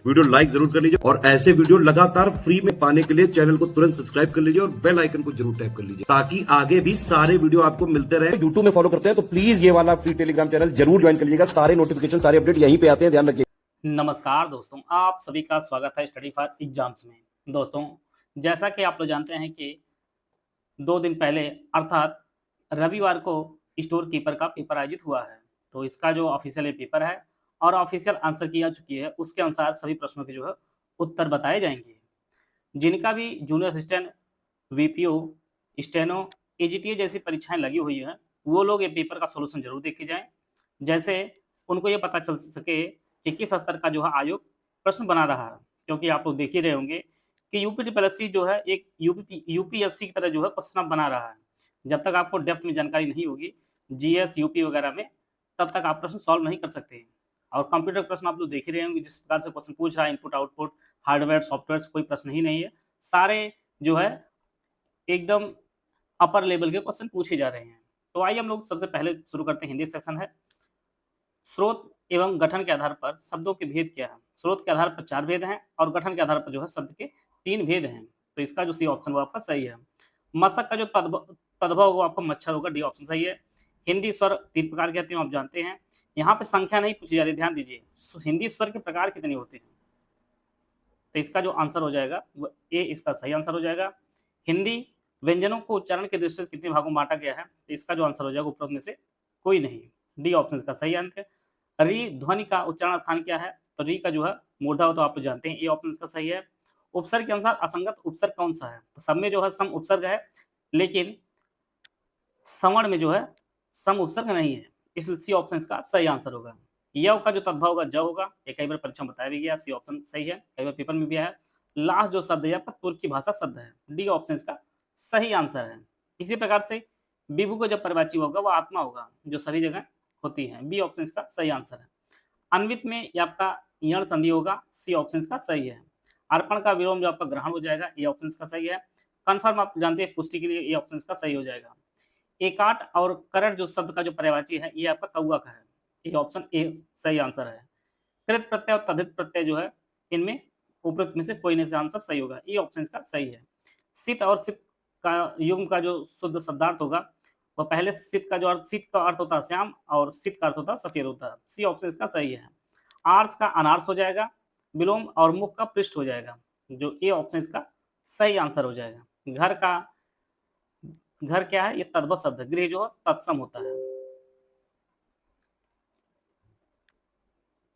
Video like जरूर कर लीजिए और ऐसे वीडियो लगातार फ्री में पाने के लिए चैनल को तुरंत सब्सक्राइब कर लीजिए और बेल आइकन को जरूर टैप कर लीजिए ताकि आगे भी सारे वीडियो आपको मिलते रहे। यूट्यूब में फॉलो करते हैं तो प्लीज ये वाला फ्री टेलीग्राम चैनल जरूर ज्वाइन कर लीजिएगा। सारे नोटिफिकेशन सारे अपडेट यहीं पे आते हैं, ध्यान रखिए। नमस्कार दोस्तों, आप सभी का स्वागत है स्टडी फॉर एग्जाम्स में। दोस्तों, जैसा कि आप लोग जानते हैं कि 2 दिन पहले अर्थात रविवार को स्टोर कीपर का पेपर आयोजित हुआ है। तो इसका जो ऑफिशियल पेपर है और ऑफिशियल आंसर की आ चुकी है, उसके अनुसार सभी प्रश्नों के जो है उत्तर बताए जाएंगे। जिनका भी junior assistant, VPO, steno, AGTA जैसी परीक्षाएं लगी हुई हैं, वो लोग ये पेपर का सोल्यूशन जरूर देख के जाएं, जैसे उनको ये पता चल सके कि किस स्तर का जो है आयोग प्रश्न बना रहा है। क्योंकि आप लोग देख ही रहे होंगे कि यूपीटीपीएससी जो है एक यूपीएससी की तरह जो है क्वेश्चन अब बना रहा है। जब तक आपको डेप्थ में जानकारी नहीं होगी जीएस, यूपी वगैरह में, तब तक आप प्रश्न सॉल्व नहीं कर सकते हैं। और कंप्यूटर प्रश्न आप लोग देख ही रहे होंगे, जिस प्रकार से क्वेश्चन पूछ रहा है, इनपुट आउटपुट, हार्डवेयर सॉफ्टवेयर, कोई प्रश्न ही नहीं है। सारे जो है एकदम अपर लेवल के क्वेश्चन पूछे जा रहे हैं। तो आइए हम लोग सबसे पहले शुरू करते हैं। हिंदी सेक्शन है। स्रोत एवं गठन के आधार पर शब्दों के भेद क्या है? स्रोत के आधार पर 4 भेद हैं और गठन के आधार पर जो है शब्द के 3 भेद हैं। तो इसका जो सी ऑप्शन वो आपका सही है। मशक का जो तद्भव होगा आपका मच्छर होगा, डी ऑप्शन सही है। हिंदी स्वर 3 प्रकार के होते हैं, आप जानते हैं। यहाँ पे संख्या नहीं पूछी जा रही, ध्यान दीजिए। हिंदी स्वर के प्रकार कितने होते हैं? तो इसका जो आंसर हो जाएगा वो ए, इसका सही आंसर हो जाएगा। हिंदी व्यंजनों को उच्चारण के दृष्टि से कितने भागों में बांटा गया है? तो इसका जो आंसर हो जाएगा उपरोक्त में से कोई नहीं, डी ऑप्शन का सही आंसर। री ध्वनि का उच्चारण स्थान क्या है? तो री का जो है मूर्धा हो, तो आप जानते हैं, ए ऑप्शन का सही है। उपसर्ग के अनुसार असंगत उपसर्ग कौन सा है? तो सब में जो है सम उपसर्ग है, लेकिन सवर्ण में जो है सम उपसर्ग नहीं है, इसलिए सी ऑप्शन का सही आंसर होगा। यव का जो तद्भव होगा ज होगा, ये कई बार परीक्षा में बताया भी गया, सी ऑप्शन सही है, कई बार पेपर में भी आया है। लास्ट जो शब्द है आपका तुर्की भाषा शब्द है, डी ऑप्शन का सही आंसर है। इसी प्रकार से विभु को जब परिवाची होगा वो आत्मा होगा, जो सभी जगह होती है, बी ऑप्शन का सही आंसर है। अन्वित में ये आपका यण संधि होगा, सी ऑप्शन का सही है। अर्पण का विलोम जो आपका ग्रहण हो जाएगा, ए ऑप्शन का सही है। कन्फर्म आप जानते हैं, पुष्टि के लिए ए ऑप्शन का सही हो जाएगा। एकाट और करट जो शब्द का जो पर्यायवाची है, ये आपका कौआ का है, ये ऑप्शन ए सही आंसर है। कृत प्रत्यय और तद्धित प्रत्यय जो है, इनमें उपरोक्त में से कोई नहीं से आंसर सही होगा, ये ऑप्शन का सही है। सित और सित का युग्म का जो शुद्ध शब्दार्थ होगा, वो पहले सित का जो अर्थ, सित का अर्थ होता है श्याम और सित का अर्थ होता है सफेद होता है, सी ऑप्शन इसका सही है। आर्स का अनार्स हो जाएगा, विलोम और मुख का पृष्ठ हो जाएगा, जो ए ऑप्शन इसका सही आंसर हो जाएगा। घर का घर क्या है? ये तद्भव शब्द है, गृह जो है तत्सम होता है।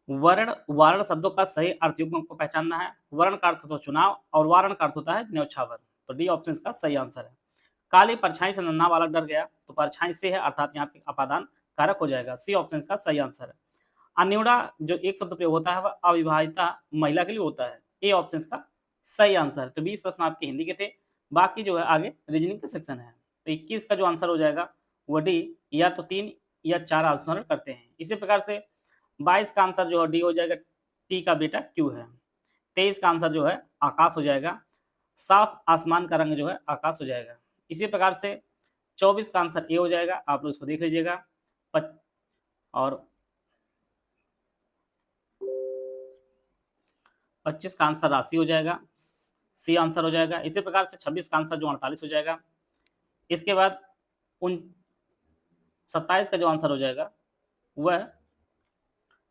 वर्ण वारण शब्दों का सही अर्थ युग्म को पहचानना है। वर्ण का अर्थ होता है चुनाव और वारण का अर्थ होता है न्योछावर, तो डी ऑप्शन इसका सही आंसर है। काली परछाई से नन्हा बालक डर गया, तो परछाई से है अर्थात यहाँ पे अपादान कारक हो जाएगा, सी ऑप्शन का सही आंसर है। अन्योड़ा जो एक शब्द प्रयोग होता है वह अविवाहिता महिला के लिए होता है, ए ऑप्शन का सही आंसर है। तो 20 प्रश्न आपके हिंदी के थे, बाकी जो है आगे रीजनिंग का सेक्शन है। तो 21 का जो आंसर हो जाएगा वो डी, या तो 3 या 4 आंसर करते हैं। इसी प्रकार से 22 का आंसर जो है डी हो जाएगा, टी का बेटा क्यू है। 23 का आंसर जो है आकाश हो जाएगा, साफ आसमान का रंग जो है आकाश हो जाएगा। इसी प्रकार से 24 का आंसर ए हो जाएगा, आप लोग इसको देख लीजिएगा। और 25 का आंसर राशि हो जाएगा, सी आंसर हो जाएगा। इसी प्रकार से 26 का आंसर जो 48 हो जाएगा। इसके बाद 27 का जो आंसर हो जाएगा वह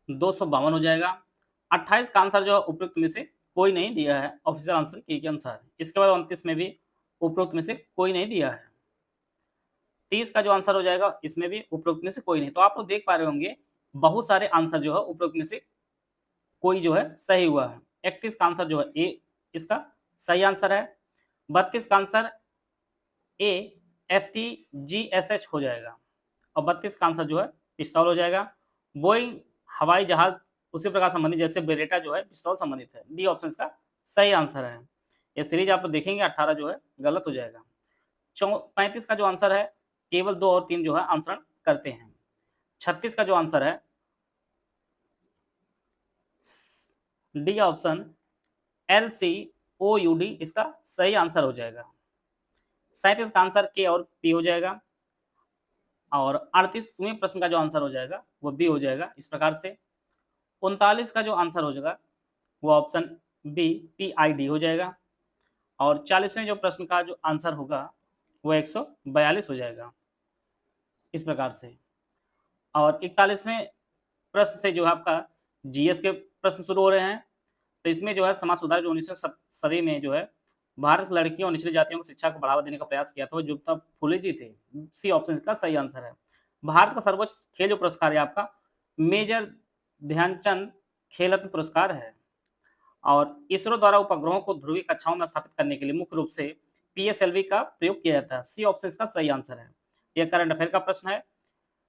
252 हो जाएगा। 28 का आंसर जो है उपरोक्त में से कोई नहीं दिया है ऑफिशियल आंसर की के अनुसार। इसके बाद 29 में भी उपरोक्त में से कोई नहीं दिया है। 30 का जो आंसर हो जाएगा इसमें भी उपरोक्त में से कोई नहीं। तो आप लोग देख पा रहे होंगे बहुत सारे आंसर जो है उपरोक्त में से कोई जो है सही हुआ है। 31 का आंसर जो है ए इसका सही आंसर है। 32 का आंसर ए FTGSH हो जाएगा और 32 का आंसर जो है पिस्तौल हो जाएगा। बोइंग हवाई जहाज उसी प्रकार संबंधित जैसे बेरेटा जो है पिस्तौल संबंधित है, डी ऑप्शन का सही आंसर है। ये सीरीज आप देखेंगे 18 जो है गलत हो जाएगा। 35 का जो आंसर है केवल 2 और 3 जो है अनुसरण करते हैं। 36 का जो आंसर है डी ऑप्शन LCOUD इसका सही आंसर हो जाएगा। 37 का आंसर के और पी हो जाएगा और 38वें प्रश्न का जो आंसर हो जाएगा वो बी हो जाएगा। इस प्रकार से 39 का जो आंसर हो जाएगा वो ऑप्शन बी PID हो जाएगा। और 40वें जो प्रश्न का जो आंसर होगा वो 142 हो जाएगा, इस प्रकार से। और 41वें प्रश्न से जो है आपका GS के प्रश्न शुरू हो रहे हैं। तो इसमें जो है समाज सुधार जो 19वीं सदी में जो है भारत लड़कियों और निचली जातियों को शिक्षा को बढ़ावा देने का प्रयास किया था, वो ज्योतिबा फुले जी थे। सी ऑप्शन इसका सही आंसर है। भारत का सर्वोच्च खेल जो पुरस्कार है आपका मेजर ध्यानचंद खेल रत्न पुरस्कार है। और इसरो द्वारा उपग्रहों को ध्रुवीय कक्षाओं में स्थापित करने के लिए मुख्य रूप से PSLV का प्रयोग किया जाता है। सी ऑप्शन इसका सही आंसर है। यह करंट अफेयर का प्रश्न है,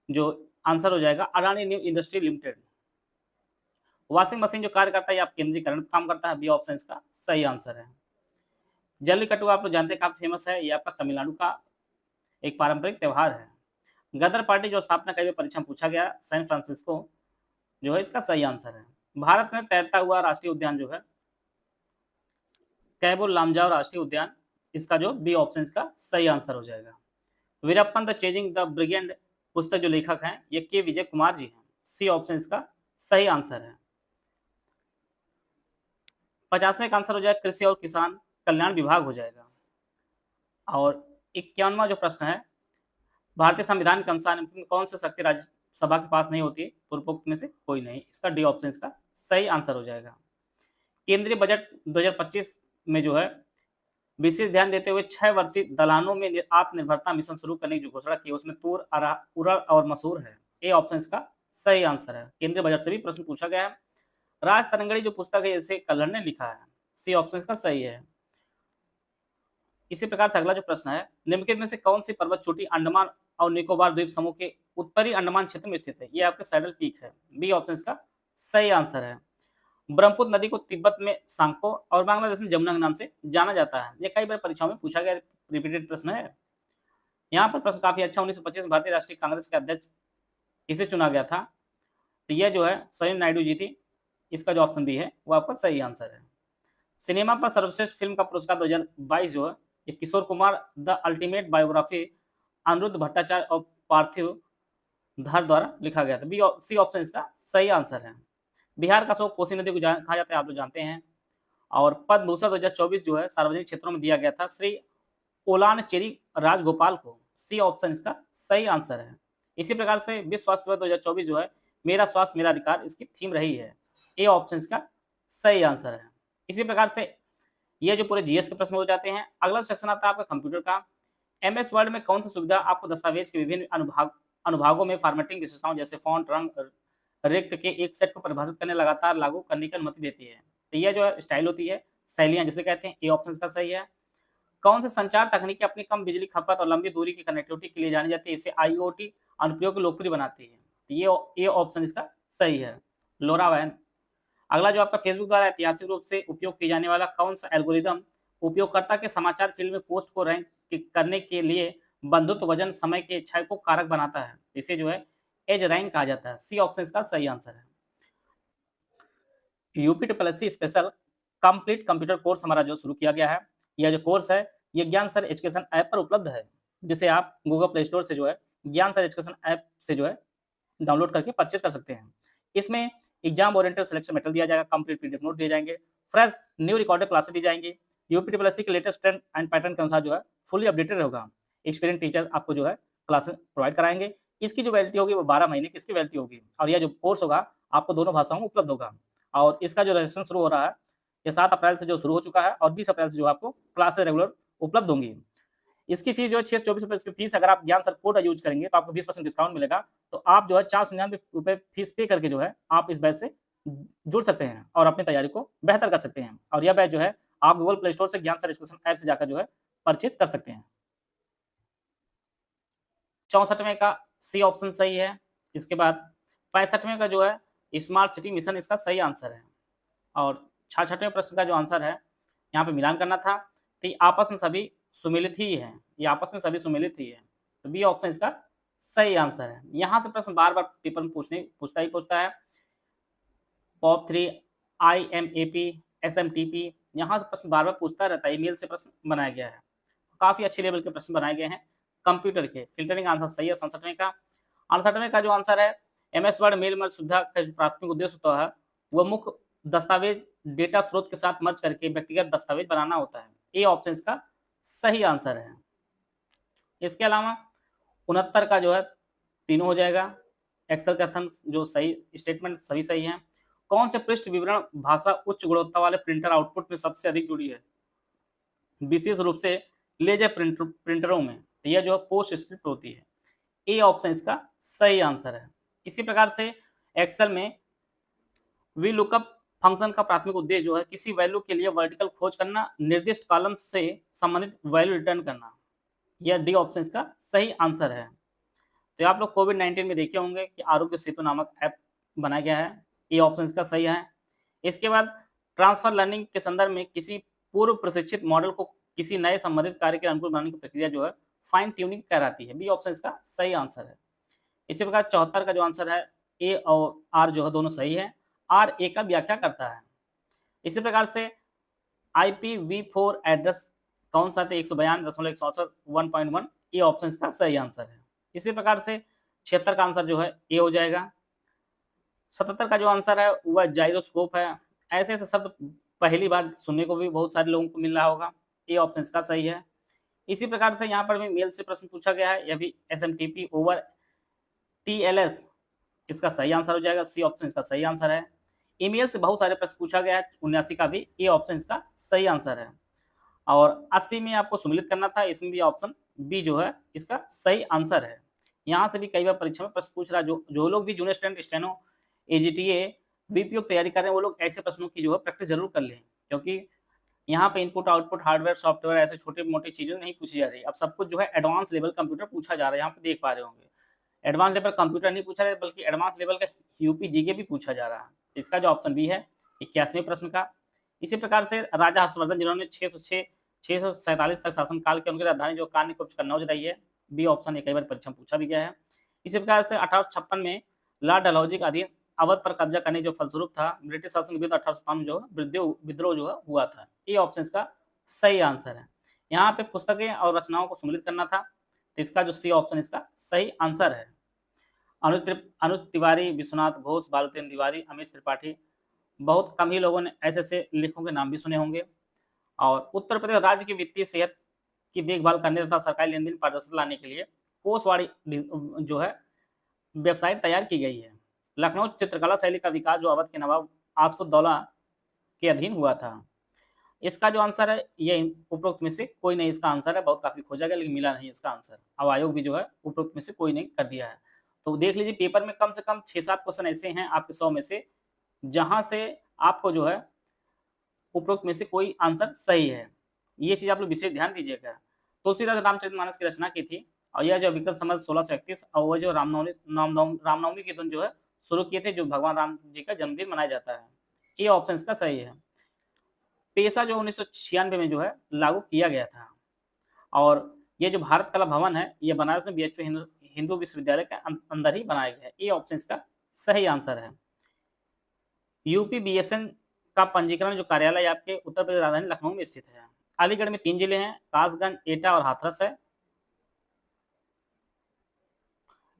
जो आंसर हो जाएगा Adani new industry limited. Washing machine जो कार्य करता है, आप केंद्रीकरण काम करता है। बी ऑप्शन इसका सही आंसर है। जल्लीकट्टू आप लोग जानते हैं काफी फेमस है, ये आपका तमिलनाडु का एक पारंपरिक त्योहार है। गदर पार्टी जो स्थापना कई परीक्षा में पूछा गया, सैन फ्रांसिस्को जो है इसका सही आंसर है। भारत में तैरता हुआ राष्ट्रीय उद्यान जो है कैबो लामजाओ राष्ट्रीय उद्यान, इसका जो बी ऑप्शन इसका सही आंसर हो जाएगा। Veerappan the chasing the brigade पुस्तक जो लेखक हैं ये के विजय कुमार जी हैं। सी ऑप्शन इसका सही आंसर है। 50वें का आंसर हो जाएगा कृषि और किसान कल्याण विभाग हो जाएगा। और 51वां जो प्रश्न है, भारतीय संविधान के अनुसार निम्नलिखित में कौन सी शक्ति राज्यसभा के पास नहीं होती है? पूर्वोक्त में से कोई नहीं। इसका डी ऑप्शन इसका सही आंसर हो जाएगा। केंद्रीय बजट 2025 में जो है विशेष ध्यान देते हुए 6 वर्षीय दलहनों में आत्मनिर्भरता मिशन शुरू करने की जो घोषणा की उसमें तूर, उड़द और मसूर है। ए ऑप्शन इसका सही आंसर है। केंद्रीय बजट से भी प्रश्न पूछा गया है। राज तरंगड़ी जो पुस्तक है इसे कल्हड़ ने लिखा है। सी ऑप्शन इसका सही है। इसी प्रकार से अगला जो प्रश्न है, निम्नलिखित में से कौन सी पर्वत चोटी अंडमान और निकोबार द्वीप समूह के उत्तरी अंडमान क्षेत्र में स्थित है? ये आपके सैडल पीक है। बी ऑप्शन इसका सही आंसर है। ब्रह्मपुत्र नदी को तिब्बत में सांको और बांग्लादेश में जमुना के नाम से जाना जाता है। ये कई बार परीक्षाओं में पूछा गया रिपीटेड प्रश्न है। यहाँ पर प्रश्न काफी अच्छा, 1925 में भारतीय राष्ट्रीय कांग्रेस के अध्यक्ष इसे चुना गया था। तो यह जो है सलीम नायडू जी थी। इसका जो ऑप्शन बी है वो आपका सही आंसर है। सिनेमा पर सर्वश्रेष्ठ फिल्म का पुरस्कार 2022 जो है ये Kishore Kumar the ultimate biography Aniruddha Bhattacharya और पार्थिव धर द्वारा लिखा गया था। बी सी ऑप्शन इसका सही आंसर है। बिहार का शोक कोसी नदी को कहा जाता है, आप लोग जानते हैं। और पद्म भूषण 2024 जो है सार्वजनिक क्षेत्रों में दिया गया था श्री ओलानचेरी राजगोपाल को। सी ऑप्शन इसका सही आंसर है। इसी प्रकार से विश्व स्वास्थ्य दिवस 2024 जो है मेरा स्वास्थ्य मेरा अधिकार इसकी थीम रही है। ए ऑप्शन इसका सही आंसर है। इसी प्रकार से ये जो पूरे जीएस के प्रश्न हो जाते हैं। अगला सेक्शन आता है आपका कंप्यूटर का। MS वर्ड में कौन सी सुविधा आपको दस्तावेज के विभिन्न अनुभागों में फॉर्मेटिंग विशेषताओं जैसे फॉन्ट, रंग, रिक्त के एक सेट को परिभाषित करने लगातार लागू करने की अनुमति देती है? तो यह जो है स्टाइल होती है, शैलियां जिसे कहते हैं। ए ऑप्शन इसका सही है। कौन से संचार तकनीकी अपनी कम बिजली खपत और लंबी दूरी की कनेक्टिविटी के लिए जानी जाती है? इसे IoT अनुप्रयोग को लोकप्रिय बनाती है। तो ये ऑप्शन इसका सही है, लोरावैन। अगला जो आपका फेसबुक द्वारा ऐतिहासिक रूप से उपयोग किए जाने वाला कौन सा एल्गोरिदम उपयोगकर्ता के समाचार फील्ड में पोस्ट को रैंक करने के लिए बंधुत्व वजन समय के क्षय को कारक बनाता है? इसे जो है एज रैंक कहा जाता है। सी ऑप्शन इसका सही आंसर है। UPSSC special complete computer course हमारा जो शुरू किया गया है, यह जो कोर्स है ये ज्ञान सर एजुकेशन ऐप पर उपलब्ध है, जिसे आप गूगल प्ले स्टोर से जो है ज्ञान सर एजुकेशन ऐप से जो है डाउनलोड करके परचेस कर सकते हैं। इसमें एग्जाम ओरिएंटेड सिलेक्शन मेटेरियल दिया जाएगा, कंप्लीट PDF नोट दिए जाएंगे, फ्रेश न्यू रिकॉर्डेड क्लासेस दी जाएंगी। UPSSC के लेटेस्ट ट्रेंड एंड पैटर्न के अनुसार जो है फुली अपडेटेड होगा। एक्सपीरियंस टीचर आपको जो है क्लासेस प्रोवाइड कराएंगे। इसकी जो वैलिडिटी होगी वो 12 महीने की इसकी वैलिडिटी होगी। और यह जो कोर्स होगा आपको दोनों भाषाओं में उपलब्ध होगा। और इसका जो रजिस्ट्रेशन शुरू हो रहा है ये 7 अप्रैल से जो शुरू हो चुका है और 20 अप्रैल से जो आपको क्लासेस रेगुलर उपलब्ध होंगी। इसकी फीस जो है 624 रुपये इसकी फीस। अगर आप ज्ञान सर कोड यूज करेंगे तो आपको 20% डिस्काउंट मिलेगा। तो आप जो है 499 रुपये फीस पे करके जो है आप इस बैच से जुड़ सकते हैं और अपनी तैयारी को बेहतर कर सकते हैं। और यह बैच जो है आप गूगल प्ले स्टोर से ज्ञान सर एजुकेशन ऐप से जाकर जो है परचेज कर सकते हैं। 64वें का सी ऑप्शन सही है। इसके बाद 65वें का जो है स्मार्ट सिटी मिशन इसका सही आंसर है। और 66वें प्रश्न का जो आंसर है यहाँ पे मिलान करना था, तो ये आपस में सभी सुमेलित ही है, ये आपस में सभी सुमेलित ही है। तो बी ऑप्शन इसका सही आंसर है। यहाँ से प्रश्न बार बार पेपर में पूछता है। पॉप 3, IMAP, SMTP, यहाँ से प्रश्न बार बार पूछता रहता है। ईमेल से प्रश्न बनाया गया है, काफी अच्छे लेवल के प्रश्न बनाए गए हैं कंप्यूटर के। फिल्टरिंग आंसर सही है 67वें का। 68वें का जो आंसर है MS वर्ड मेल में सुविधा का प्राथमिक उद्देश्य होता है वह मुख्य दस्तावेज डेटा स्रोत के साथ मर्ज करके व्यक्तिगत दस्तावेज बनाना होता है। ए ऑप्शन इसका सही आंसर है। इसके अलावा 69 का जो है तीनों हो जाएगा। एक्सेल कथन जो सही स्टेटमेंट सभी सही है। कौन से पृष्ठ विवरण भाषा उच्च गुणवत्ता वाले प्रिंटर आउटपुट में सबसे अधिक जुड़ी है? विशेष रूप से लेजर प्रिंटरों में यह जो है पोस्ट स्क्रिप्ट होती है। ए ऑप्शन इसका सही आंसर है। इसी प्रकार से एक्सेल में वी लुकअप फंक्शन का प्राथमिक उद्देश्य जो है किसी वैल्यू के लिए वर्टिकल खोज करना, निर्दिष्ट कॉलम से संबंधित वैल्यू रिटर्न करना। यह डी ऑप्शन इसका सही आंसर है। तो आप लोग कोविड-19 में देखे होंगे कि आरोग्य सेतु नामक ऐप बनाया गया है। ए ऑप्शन इसका सही है। इसके बाद ट्रांसफर लर्निंग के संदर्भ में किसी पूर्व प्रशिक्षित मॉडल को किसी नए संबंधित कार्य के अनुकूल बनाने की प्रक्रिया जो है फाइन ट्यूनिंग कहलाती है। बी ऑप्शन इसका सही आंसर है। इसी प्रकार 74 का जो आंसर है ए और आर जो है दोनों सही है। आर ए का व्याख्या करता है। इसी प्रकार से IPv4 एड्रेस कौन सा था? 192.168 1.1। ए ऑप्शन इसका सही आंसर है। इसी प्रकार से 76 का आंसर जो है ए हो जाएगा। 77 का जो आंसर है वह जाइरोस्कोप है। ऐसे ऐसे शब्द पहली बार सुनने को भी बहुत सारे लोगों को मिल रहा होगा। ए ऑप्शन इसका सही है। इसी प्रकार से यहाँ पर भी मेल से प्रश्न पूछा गया है। यह भी SMTP ओवर TLS इसका सही आंसर हो जाएगा। सी ऑप्शन इसका सही आंसर है। ईमेल से बहुत सारे प्रश्न पूछा गया है। 79 का भी ए ऑप्शन इसका सही आंसर है। और 80 में आपको सम्मिलित करना था, इसमें भी ऑप्शन बी जो है इसका सही आंसर है। यहाँ से भी कई बार परीक्षा में प्रश्न पूछ रहा है। जो लोग भी junior student steno AGTA BPO की तैयारी कर रहे हैं वो लोग ऐसे प्रश्नों की जो है प्रैक्टिस जरूर कर लें, क्योंकि यहाँ पे इनपुट आउटपुट हार्डवेयर सॉफ्टवेयर ऐसे छोटे मोटी चीज़ें नहीं पूछी जा रही। अब सब कुछ जो है एडवांस लेवल कंप्यूटर पूछा जा रहा है। यहाँ पे देख पा रहे होंगे एडवांस लेवल कंप्यूटर नहीं पूछा रहा है, बल्कि एडवांस लेवल का UPGK भी पूछा जा रहा है। इसका जो ऑप्शन बी है 81वें प्रश्न का। इसी प्रकार से राजा हर्षवर्धन जिन्होंने 647 तक शासनकाल के उनकी राजधानी जो कान्यकुब्ज कन्नौज रही है। बी ऑप्शन ये कई बार परीक्षा में पूछा भी गया है। इसी प्रकार से 1856 में लॉर्ड डलहौजी के अधीन अवध पर कब्जा करने जो फलस्वरूप था ब्रिटिश शासन के विरुद्ध 1855 में जो विद्रोह जो है हुआ था। ये ऑप्शन इसका सही आंसर है। यहाँ पे पुस्तकें और रचनाओं को सम्मिलित करना था, तो इसका जो सी ऑप्शन इसका सही आंसर है। अनुज तिवारी, विश्वनाथ घोष, बालतेन्द्र तिवारी, अमीश त्रिपाठी, बहुत कम ही लोगों ने ऐसे ऐसे लेखकों के नाम भी सुने होंगे। और उत्तर प्रदेश राज्य की वित्तीय सेहत की देखभाल करने तथा सरकारी लेन देन पारदर्शिता लाने के लिए कोषवाड़ी जो है वेबसाइट तैयार की गई है। लखनऊ चित्रकला शैली का विकास जो अवध के नवाब आसफुद्दौला के अधीन हुआ था। इसका जो आंसर है ये उपरोक्त में से कोई नहीं इसका आंसर है। बहुत काफी खोजा गया लेकिन मिला नहीं इसका आंसर। अब आयोग भी जो है उपरोक्त में से कोई नहीं कर दिया है। तो देख लीजिए पेपर में कम से कम 6-7 क्वेश्चन ऐसे हैं आपके 100 में से जहां से आपको जो है उपरोक्त में से कोई आंसर सही है। ये चीज आप लोग विशेष ध्यान दीजिएगा। तुलसीदास रामचरितमानस की रचना की थी और यह जो विक्रम संवत 1631 और वह जो रामनवमी के दिन जो है शुरू किए थे, जो भगवान राम जी का जन्मदिन मनाया जाता है। ये ऑप्शन इसका सही है। पेशा जो 1996 में जो है लागू किया गया था। और ये जो भारत कला भवन है ये बनारस में BHU हिंदू विश्वविद्यालय के अंदर ही बनाया गया है। ये ऑप्शन इसका सही आंसर है। UPBSN का पंजीकरण जो कार्यालय आपके उत्तर प्रदेश राजधानी लखनऊ में स्थित है। अलीगढ़ में 3 जिले हैं, कासगंज, एटा और हाथरस है।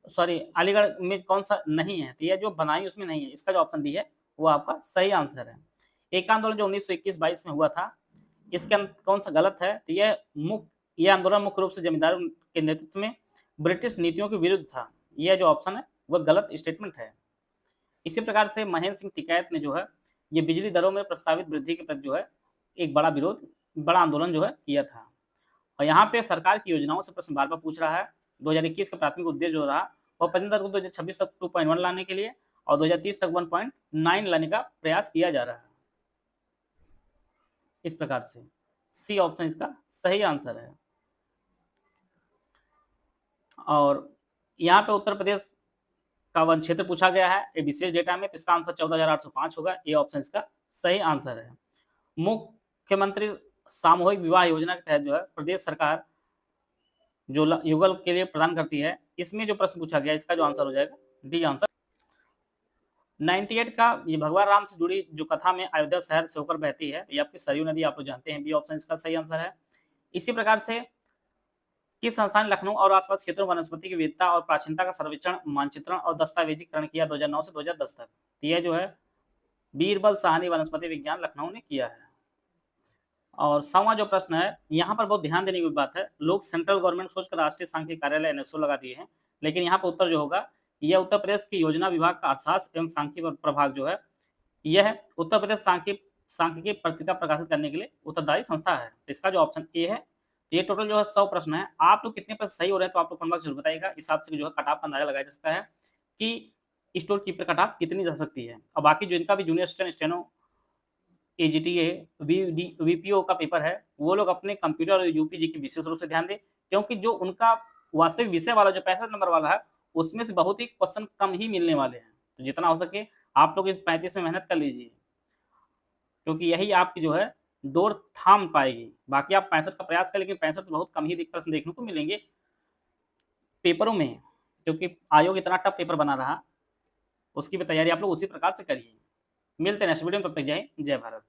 सॉरी, अलीगढ़ में कौन सा नहीं है? तो यह जो बनाई उसमें नहीं है। इसका जो ऑप्शन डी है वो आपका सही आंसर है। एक आंदोलन जो 1921-22 में हुआ था, इसके कौन सा गलत है? तो यह आंदोलन मुख्य रूप से जमींदारों के नेतृत्व में ब्रिटिश नीतियों के विरुद्ध था। यह जो ऑप्शन है वह गलत स्टेटमेंट है। इसी प्रकार से महेंद्र सिंह टिकैत ने जो है ये बिजली दरों में प्रस्तावित वृद्धि के प्रति जो है एक बड़ा आंदोलन जो है किया था। और यहाँ पे सरकार की योजनाओं से प्रश्न बार बार पूछ रहा है। 2021 का प्राथमिक उद्देश्य जो रहा वह 15 को 2026 तक 2.1 लाने के लिए और 2030 तक 1.9 लाने का प्रयास किया जा रहा है। इस प्रकार से सी ऑप्शन इसका सही आंसर है। और यहाँ पे उत्तर प्रदेश का वन क्षेत्र पूछा गया है एक विशेष डेटा में, तो इसका आंसर 14,805 होगा। ये ऑप्शन इसका सही आंसर है। मुख्यमंत्री सामूहिक विवाह योजना के तहत जो है प्रदेश सरकार जो युगल के लिए प्रदान करती है, इसमें जो प्रश्न पूछा गया इसका जो आंसर हो जाएगा डी आंसर। 98 का ये भगवान राम से जुड़ी जो कथा में अयोध्या शहर से होकर बहती है, ये आपकी सरयू नदी आप लोग जानते हैं। बी ऑप्शन इसका सही आंसर है। इसी प्रकार से किस संस्थान ने लखनऊ और आसपास क्षेत्रों में वनस्पति की विविधता और प्राचीनता का सर्वेक्षण, मानचित्रण और दस्तावेजीकरण किया 2009 से 2010 तक? यह जो है बीरबल साहनी वनस्पति विज्ञान लखनऊ ने किया है। और 100वां जो प्रश्न है, यहाँ पर बहुत ध्यान देने की बात है। लोग सेंट्रल गवर्नमेंट सोचकर राष्ट्रीय सांख्यिकी कार्यालय एनएसओ लगा दिए हैं, लेकिन यहाँ पर उत्तर जो होगा, यह उत्तर प्रदेश की योजना विभाग का अर्थशास्त्र एवं सांख्यिकी प्रभाग जो है, यह उत्तर प्रदेश सांख्यिकी पत्रिका प्रकाशित करने के लिए उत्तरदायी संस्था है। तो इसका जो ऑप्शन ए है, ये टोटल जो है 100 प्रश्न है। आप लोग कितने प्रश्न सही हो रहे हैं तो आप लोग कमेंट बॉक्स जरूर बताइएगा। इस हिसाब से जो है कट ऑफ का अंदाजा लगाया जा सकता है कि स्टोर कीपर कट ऑफ कितनी जा सकती है। और बाकी जो इनका भी junior assistant steno AGTA VPO का पेपर है, वो लोग अपने कंप्यूटर और यूपीजी की विशेष रूप से ध्यान दें, क्योंकि जो उनका वास्तविक विषय वाला जो 65 नंबर वाला है, उसमें से बहुत ही क्वेश्चन कम ही मिलने वाले हैं। तो जितना हो सके आप लोग इस 35 में मेहनत कर लीजिए, क्योंकि यही आपकी जो है डोर थाम पाएगी। बाकी आप 65 का प्रयास करें, लेकिन 65 तो बहुत कम ही प्रश्न देखने को मिलेंगे पेपरों में, क्योंकि आयोग इतना टफ पेपर बना रहा, उसकी भी तैयारी आप लोग उसी प्रकार से करिए। मिलते हैं नेक्स्ट वीडियो में, तब तक जय हिंद, जय भारत।